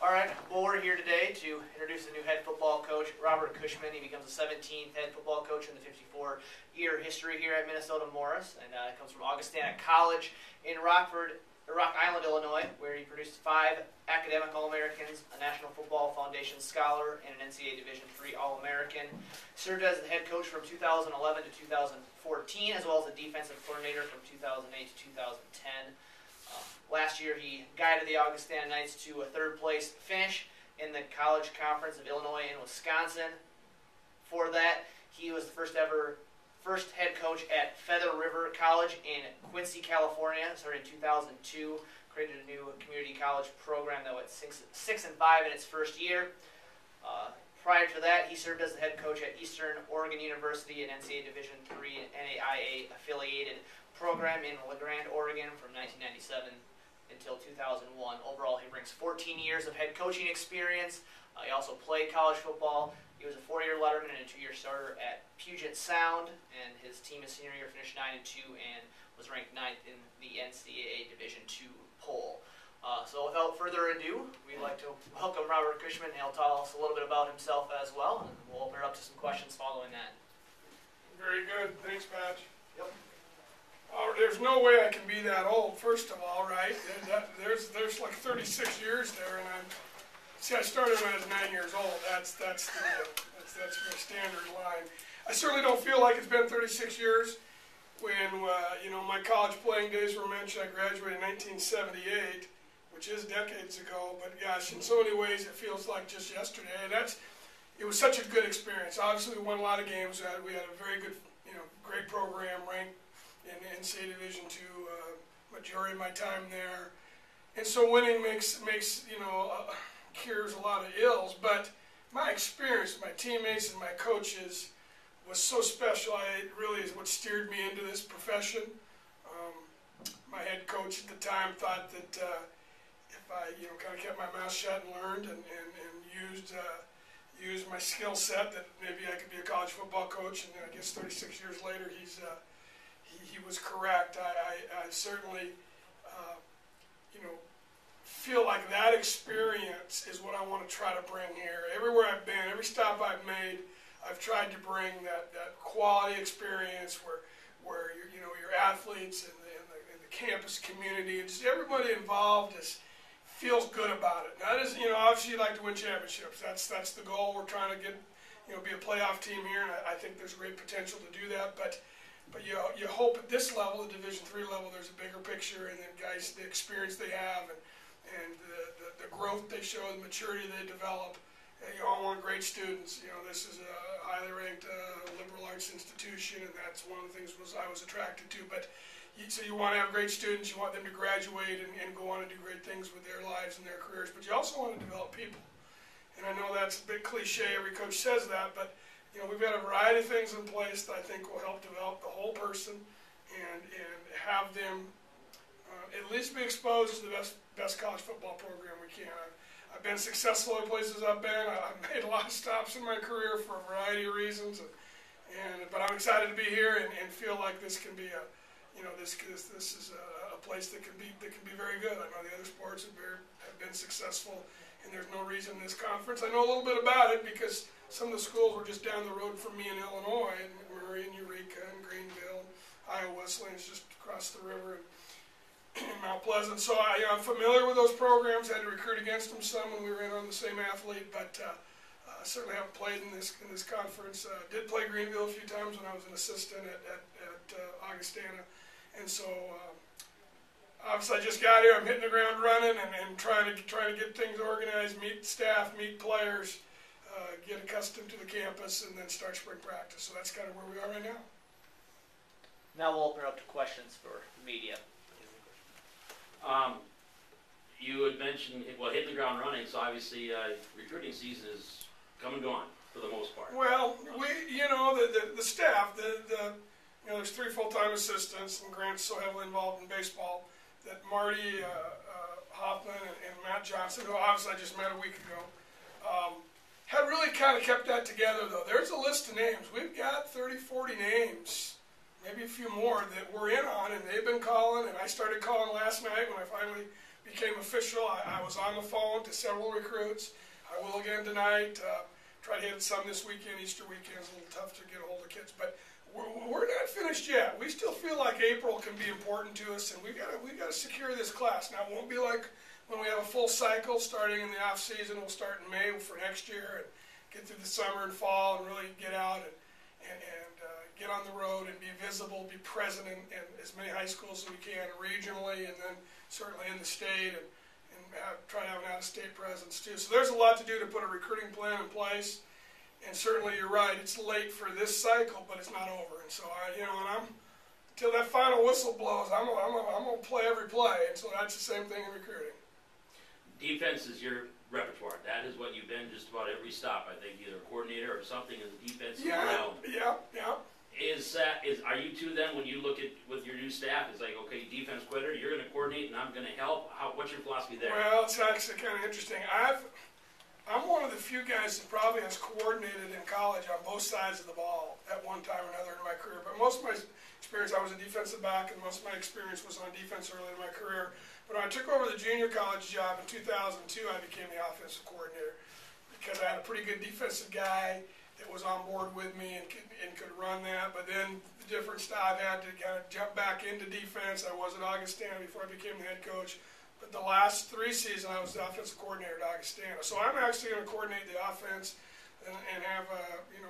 All right, well, we're here today to introduce the new head football coach, Robert Cushman. He becomes the 17th head football coach in the 54-year history here at Minnesota Morris, and comes from Augustana College in Rock Island, Illinois, where he produced 5 academic All-Americans, a National Football Foundation Scholar, and an NCAA Division III All-American. Served as the head coach from 2011 to 2014, as well as the defensive coordinator from 2008 to 2010. Last year, he guided the Augustana Knights to a third-place finish in the College Conference of Illinois and Wisconsin. For that, he was the first head coach at Feather River College in Quincy, California. Started in 2002, created a new community college program that went 6-5 in its first year. Prior to that, he served as the head coach at Eastern Oregon University, an NCAA Division III NAIA-affiliated program in La Grande, Oregon from 1997 until 2001. Overall, he brings 14 years of head coaching experience. He also played college football. He was a 4-year letterman and a 2-year starter at Puget Sound, and his team his senior year finished 9-2 and was ranked 9th in the NCAA Division II poll. So without further ado, we'd like to welcome Robert Cushman. He'll tell us a little bit about himself as well, and we'll open it up to some questions following that. Very good. Thanks, Patch. Yep. There's no way I can be that old, first of all, right? There's like 36 years there, and I started when I was 9 years old. That's my standard line. I certainly don't feel like it's been 36 years. When my college playing days were mentioned, I graduated in 1978, which is decades ago. But gosh, in so many ways, it feels like just yesterday. And it was such a good experience. Obviously, we won a lot of games. We had a very good, great program, ranked in NCAA Division II, majority of my time there. And so winning makes cures a lot of ills. But my experience, my teammates and my coaches was so special. It really is what steered me into this profession. My head coach at the time thought that if I kind of kept my mouth shut and learned and used my skill set, that maybe I could be a college football coach. And I guess 36 years later, he was correct. I certainly, feel like that experience is what I want to try to bring here. Everywhere I've been, every stop I've made, I've tried to bring that quality experience where your athletes and the campus community and just everybody involved feels good about it. That is, obviously you'd like to win championships. That's the goal. We're trying to get, be a playoff team here, and I think there's great potential to do that. But you hope at this level, the Division III level, there's a bigger picture, and then guys, the experience they have, and the growth they show, the maturity they develop. You all want great students. This is a highly ranked liberal arts institution, and that's one of the things I was attracted to. But so you want to have great students. You want them to graduate and go on and do great things with their lives and their careers. But you also want to develop people. And I know that's a bit cliche. Every coach says that, but we've got a variety of things in place that I think will help develop the whole person and have them at least be exposed to the best college football program we can. I've been successful at places I've been. I've made a lot of stops in my career for a variety of reasons, but I'm excited to be here and feel like this can be this is a place that can be very good. I know the other sports have been successful, and there's no reason in this conference. I know a little bit about it because some of the schools were just down the road from me in Illinois, and Murray and Eureka and Greenville, and Iowa Wesleyan's just across the river. In Mount Pleasant, so I'm familiar with those programs. I had to recruit against them some when we were in on the same athlete, but I certainly haven't played in this conference. Did play Greenville a few times when I was an assistant at Augustana, and so obviously I just got here. I'm hitting the ground running and trying to get things organized, meet staff, meet players, get accustomed to the campus, and then start spring practice. So that's kind of where we are right now. Now we'll open it up to questions for the media. You had mentioned, hitting the ground running, so obviously recruiting season is come and gone for the most part. Well, the staff, there's 3 full-time assistants, and Grant's so heavily involved in baseball that Marty Hoffman and Matt Johnson, who obviously I just met a week ago, have really kind of kept that together, though. There's a list of names. We've got 30, 40 names, maybe a few more that we're in on, and they've been calling, and I started calling last night when I finally became official. I was on the phone to several recruits. I will again tonight. Try to hit some this weekend. Easter weekend is a little tough to get a hold of kids, but we're not finished yet. We still feel like April can be important to us, and we got to secure this class. Now, it won't be like when we have a full cycle starting in the off season. We'll start in May for next year and get through the summer and fall and really get out and get on the road and be visible, be present in as many high schools as we can regionally, and then certainly in the state, and try to have an out-of-state presence too. So there's a lot to do to put a recruiting plan in place. And certainly you're right, it's late for this cycle, but it's not over. And so until that final whistle blows, I'm gonna play every play. And so that's the same thing in recruiting. Defense is your repertoire. That is what you've been just about every stop. I think either a coordinator or something in the defensive realm. Yeah. Are you two then, when you look at with your new staff, it's like, okay, defense quitter, you're going to coordinate and I'm going to help? What's your philosophy there? Well, it's actually kind of interesting. I'm one of the few guys that probably has coordinated in college on both sides of the ball at one time or another in my career. But most of my experience, I was a defensive back, and most of my experience was on defense early in my career. But when I took over the junior college job in 2002, I became the offensive coordinator because I had a pretty good defensive guy that was on board with me and could run that. But then the difference I've had to kind of jump back into defense. I was at Augustana before I became the head coach. But the last 3 seasons, I was the offensive coordinator at Augustana. So I'm actually going to coordinate the offense and have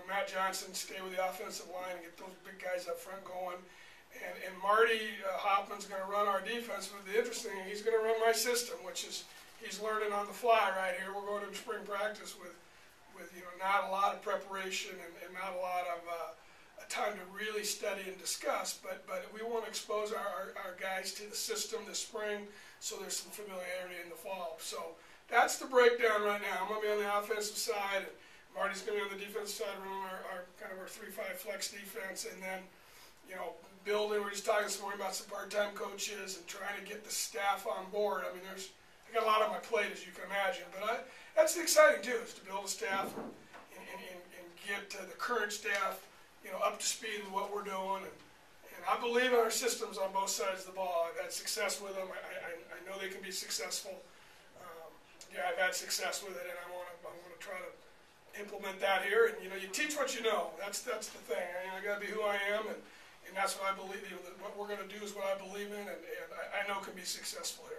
Matt Johnson stay with the offensive line and get those big guys up front going. And Marty Hoffman's going to run our defense. But the interesting thing, he's going to run my system, which is he's learning on the fly right here. We're going to spring practice with not a lot of preparation and not a lot of time to really study and discuss. But we want to expose our guys to the system this spring, so there's some familiarity in the fall. So that's the breakdown right now. I'm going to be on the offensive side, and Marty's going to be on the defensive side, running our 3-5 flex defense, and then building. We're just talking this morning about some part-time coaches and trying to get the staff on board. I mean, I got a lot on my plate, as you can imagine, but that's the exciting too, is to build a staff and get the current staff, up to speed with what we're doing. And I believe in our systems on both sides of the ball. I've had success with them. I know they can be successful. I've had success with it, and I want to try to implement that here. And you teach what you know. That's the thing. I got to be who I am, and that's what I believe. What we're going to do is what I believe in, and I know can be successful here.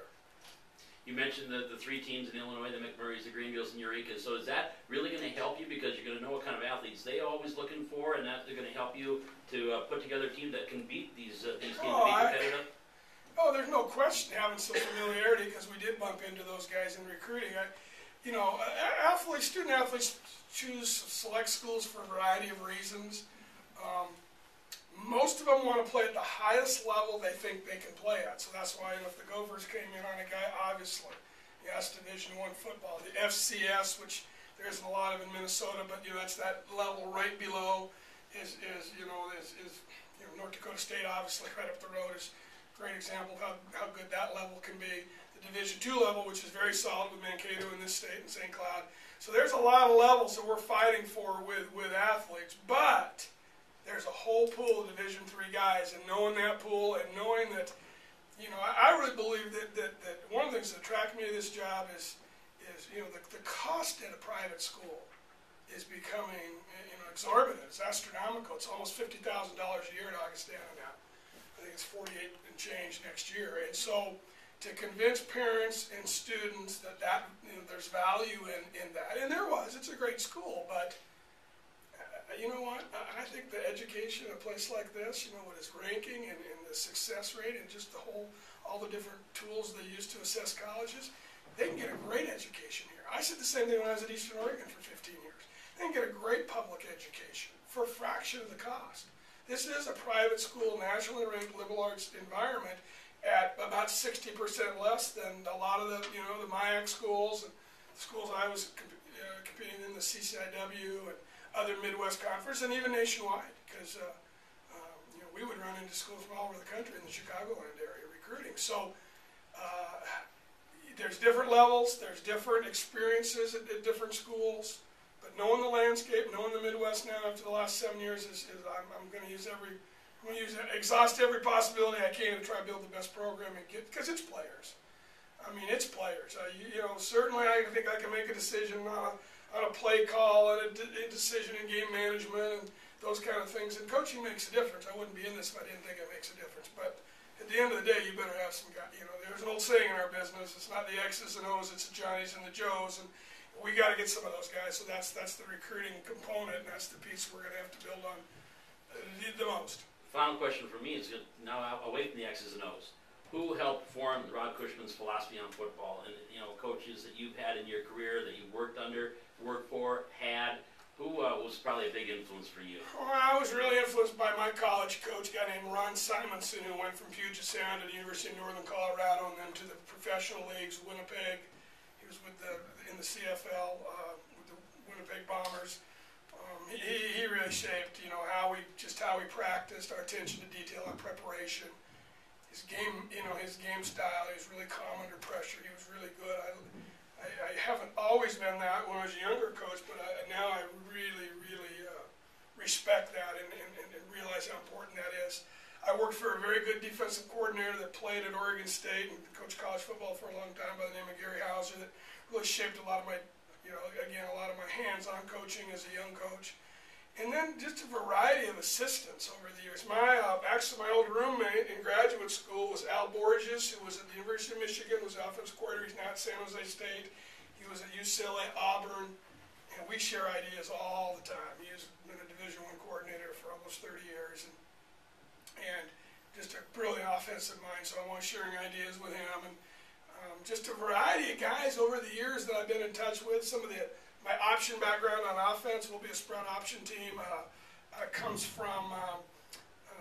You mentioned the 3 teams in Illinois, the McMurrays, the Greenvilles, and Eureka. So is that really going to help you, because you're going to know what kind of athletes they're always looking for, and that they're going to help you to put together a team that can beat these teams, to be competitive? There's no question having some familiarity, because we did bump into those guys in recruiting. Student athletes select schools for a variety of reasons. Most of them want to play at the highest level they think they can play at. So that's why if the Gophers came in on a guy, obviously, yes, Division I football. The FCS, which there isn't a lot of in Minnesota, but that's that level right below is North Dakota State, obviously, right up the road is a great example of how good that level can be. The Division II level, which is very solid with Mankato in this state and St. Cloud. So there's a lot of levels that we're fighting for with athletes, but there's a whole pool of Division III guys, and knowing that pool and knowing that, I really believe that one of the things that attracted me to this job is the cost at a private school is becoming exorbitant. It's astronomical. It's almost $50,000 a year at Augustana now. I think it's 48 and change next year. And so to convince parents and students that there's value in that, and it's a great school, but you know what? I think the education in a place like this, with its ranking and the success rate and just all the different tools they use to assess colleges, they can get a great education here. I said the same thing when I was at Eastern Oregon for 15 years. They can get a great public education for a fraction of the cost. This is a private school, nationally ranked liberal arts environment at about 60% less than a lot of the MIAC schools and the schools I was competing in, the CCIW and other Midwest Conference, and even nationwide, because we would run into schools from all over the country in the Chicagoland area recruiting. So there's different levels, there's different experiences at different schools, but knowing the landscape, knowing the Midwest now after the last 7 years I'm going to exhaust every possibility I can to try to build the best program and get, because it's players. I mean, it's players. You know, certainly I think I can make a decision on a play call and a decision in game management and those kind of things. And coaching makes a difference. I wouldn't be in this if I didn't think it makes a difference. But at the end of the day, you better have some guys. You know, there's an old saying in our business: it's not the X's and O's, it's the Johnnies and the Joes. And we got to get some of those guys. So that's the recruiting component, and that's the piece we're going to have to build on the most. Final question for me is now away from the X's and O's. Who helped form Rob Cushman's philosophy on football? And, you know, coaches that you've had in your career, that you worked under, worked for, had, who was probably a big influence for you? Well, I was really influenced by my college coach, a guy named Ron Simonson, who went from Puget Sound to the University of Northern Colorado and then to the professional leagues, Winnipeg. He was in the CFL with the Winnipeg Bombers. He really shaped, you know, how we practiced, our attention to detail, our preparation. His game style, he was really calm under pressure. He was really good. I haven't always been that when I was a younger coach, but now I really respect that and realize how important that is. I worked for a very good defensive coordinator that played at Oregon State and coached college football for a long time by the name of Gary Hauser, that really shaped a lot of my, you know, again, a lot of my hands-on coaching as a young coach. And then just a variety of assistants over the years. Actually, my old roommate in graduate school was Al Borges, who was at the University of Michigan, was the offensive coordinator. He's now at San Jose State. He was at UCLA, Auburn, and we share ideas all the time. He's been a Division I coordinator for almost 30 years, and just a brilliant offensive mind, so I want sharing ideas with him. And just a variety of guys over the years that I've been in touch with. My option background on offense will be a spread option team. Comes from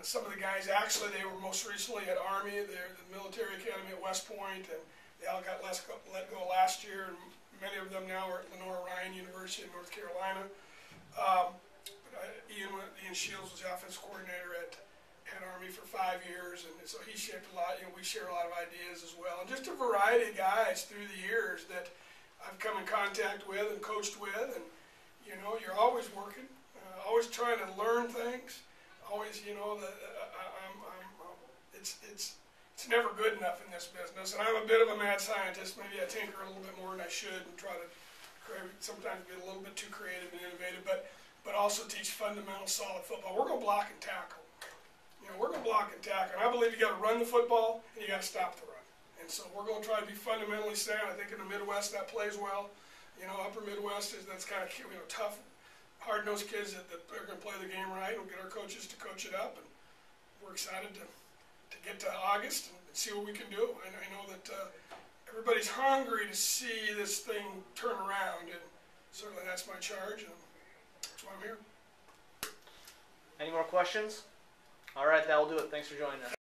some of the guys. Actually, they were most recently at Army. They're the military academy at West Point, and they all got let go last year. And many of them now are at Lenore Ryan University in North Carolina. Ian Shields was the offensive coordinator at Army for 5 years, and so he shaped a lot. You know, we share a lot of ideas as well, and just a variety of guys through the years that I've come in contact with and coached with. And you know, you're always working, always trying to learn things. Always, you know, it's never good enough in this business. And I'm a bit of a mad scientist. Maybe I tinker a little bit more than I should, and try to sometimes be a little bit too creative and innovative, but also teach fundamental, solid football. We're going to block and tackle. You know, we're going to block and tackle. And I believe you got to run the football and you got to stop the run. And so we're going to try to be fundamentally sound. I think in the Midwest that plays well. You know, upper Midwest that's kind of, you know, tough, hard-nosed kids that are going to play the game right. We'll get our coaches to coach it up, and we're excited to get to August and see what we can do. I know that everybody's hungry to see this thing turn around, and certainly that's my charge, and that's why I'm here. Any more questions? All right, that will do it. Thanks for joining us.